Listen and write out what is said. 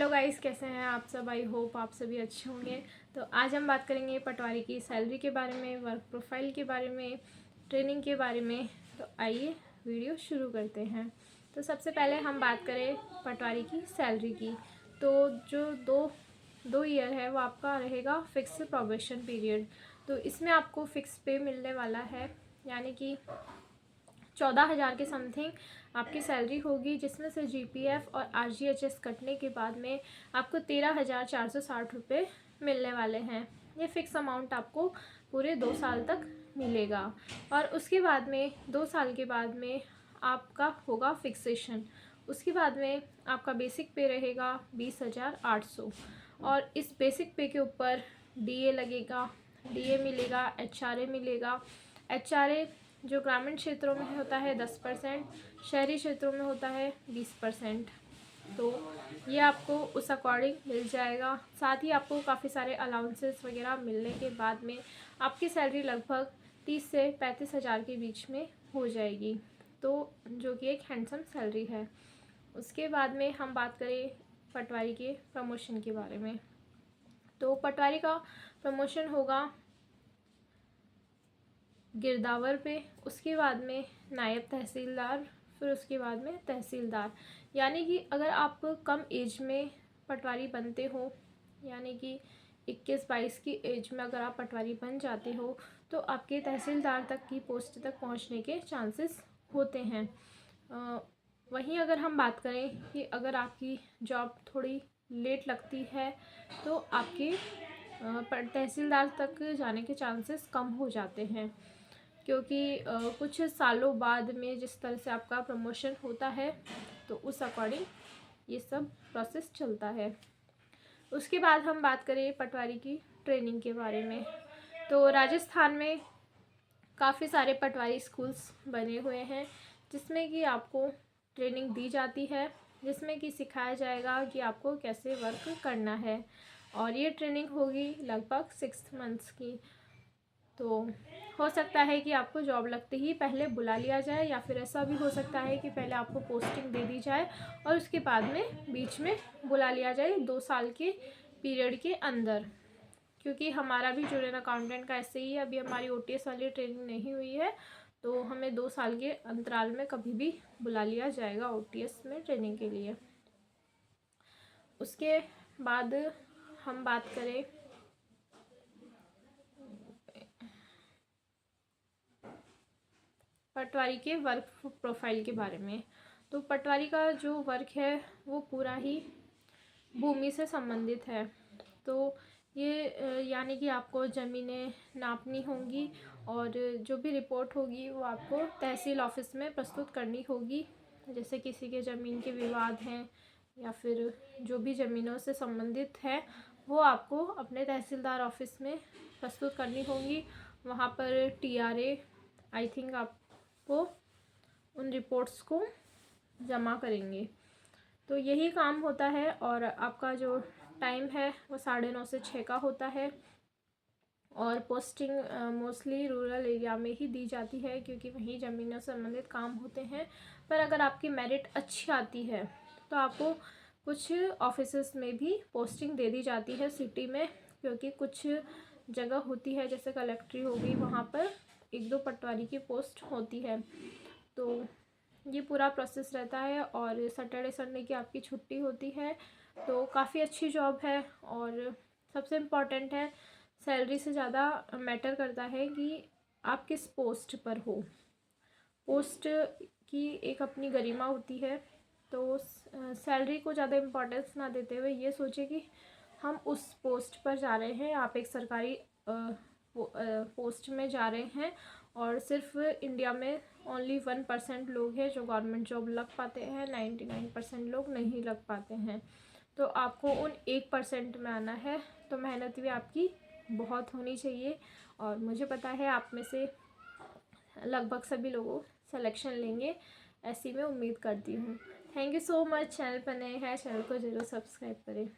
Hello guys, कैसे हैं आप सब। आई होप आप सभी अच्छे होंगे। तो आज हम बात करेंगे पटवारी की सैलरी के बारे में, वर्क प्रोफाइल के बारे में, ट्रेनिंग के बारे में। तो आइए वीडियो शुरू करते हैं। तो सबसे पहले हम बात करें पटवारी की सैलरी की। तो जो दो ईयर है वो आपका रहेगा फिक्स प्रोबेशन पीरियड। तो इसमें आपको फिक्स पे मिलने वाला है, यानी कि 14,000 के समथिंग आपकी सैलरी होगी, जिसमें से जीपीएफ और आरजीएचएस कटने के बाद में आपको 13,460 रुपये मिलने वाले हैं। ये फ़िक्स अमाउंट आपको पूरे 2 साल तक मिलेगा। और उसके बाद में 2 साल के बाद में आपका होगा फिक्सेशन। उसके बाद में आपका बेसिक पे रहेगा 20,800, और इस बेसिक पे के ऊपर डीए लगेगा, डीए मिलेगा, एचआरए मिलेगा। एचआरए जो ग्रामीण क्षेत्रों में होता है 10%, शहरी क्षेत्रों में होता है 20%। तो ये आपको उस अकॉर्डिंग मिल जाएगा। साथ ही आपको काफ़ी सारे अलाउंसेस वगैरह मिलने के बाद में आपकी सैलरी लगभग 30 से 35,000 के बीच में हो जाएगी, तो जो कि एक हैंडसम सैलरी है। उसके बाद में हम बात करें पटवारी के प्रमोशन के बारे में। तो पटवारी का प्रमोशन होगा गिरदावर पे, उसके बाद में नायब तहसीलदार, फिर उसके बाद में तहसीलदार। यानी कि अगर आप कम एज में पटवारी बनते हो, यानी कि 21-22 की एज में अगर आप पटवारी बन जाते हो, तो आपके तहसीलदार तक की पोस्ट तक पहुंचने के चांसेस होते हैं। वहीं अगर हम बात करें कि अगर आपकी जॉब थोड़ी लेट लगती है, तो आपके तहसीलदार तक जाने के चांसेस कम हो जाते हैं, क्योंकि कुछ सालों बाद में जिस तरह से आपका प्रमोशन होता है, तो उस अकॉर्डिंग ये सब प्रोसेस चलता है। उसके बाद हम बात करें पटवारी की ट्रेनिंग के बारे में। तो राजस्थान में काफ़ी सारे पटवारी स्कूल्स बने हुए हैं, जिसमें कि आपको ट्रेनिंग दी जाती है, जिसमें कि सिखाया जाएगा कि आपको कैसे वर्क करना है। और ये ट्रेनिंग होगी लगभग 6 मंथ्स की। तो हो सकता है कि आपको जॉब लगते ही पहले बुला लिया जाए, या फिर ऐसा भी हो सकता है कि पहले आपको पोस्टिंग दे दी जाए और उसके बाद में बीच में बुला लिया जाए 2 साल के पीरियड के अंदर। क्योंकि हमारा भी जूनियर अकाउंटेंट का ऐसे ही है, अभी हमारी ओटीएस वाली ट्रेनिंग नहीं हुई है, तो हमें 2 साल के अंतराल में कभी भी बुला लिया जाएगा ओटीएस में ट्रेनिंग के लिए। उसके बाद हम बात करें पटवारी के वर्क प्रोफाइल के बारे में। तो पटवारी का जो वर्क है वो पूरा ही भूमि से संबंधित है। तो ये यानी कि आपको ज़मीनें नापनी होंगी, और जो भी रिपोर्ट होगी वो आपको तहसील ऑफिस में प्रस्तुत करनी होगी। जैसे किसी के ज़मीन के विवाद हैं, या फिर जो भी ज़मीनों से संबंधित है, वो आपको अपने तहसीलदार ऑफिस में प्रस्तुत करनी होंगी। वहाँ पर टीआरए आई थिंक आपको उन रिपोर्ट्स को जमा करेंगे। तो यही काम होता है, और आपका जो टाइम है वो 9:30 से 6 का होता है। और पोस्टिंग मोस्टली रूरल एरिया में ही दी जाती है, क्योंकि वहीं ज़मीनों से संबंधित काम होते हैं। पर अगर आपकी मेरिट अच्छी आती है, तो आपको कुछ ऑफिसेस में भी पोस्टिंग दे दी जाती है सिटी में, क्योंकि कुछ जगह होती है जैसे कलेक्ट्री हो गई, वहाँ पर 1-2 पटवारी की पोस्ट होती है। तो ये पूरा प्रोसेस रहता है, और सैटरडे संडे की आपकी छुट्टी होती है। तो काफ़ी अच्छी जॉब है, और सबसे इम्पॉर्टेंट है, सैलरी से ज़्यादा मैटर करता है कि आप किस पोस्ट पर हो। पोस्ट की एक अपनी गरिमा होती है, तो सैलरी को ज़्यादा इम्पोर्टेंस ना देते हुए ये सोचे कि हम उस पोस्ट पर जा रहे हैं। आप एक सरकारी पोस्ट में जा रहे हैं, और सिर्फ इंडिया में ओनली 1% लोग हैं जो गवर्नमेंट जॉब लग पाते हैं, 99% लोग नहीं लग पाते हैं। तो आपको उन 1% में आना है, तो मेहनत भी आपकी बहुत होनी चाहिए। और मुझे पता है आप में से लगभग सभी लोगों सिलेक्शन लेंगे, ऐसी मैं उम्मीद करती हूँ। Thank you so much. Channel पर नए हैं, चैनल को ज़रूर सब्सक्राइब करें।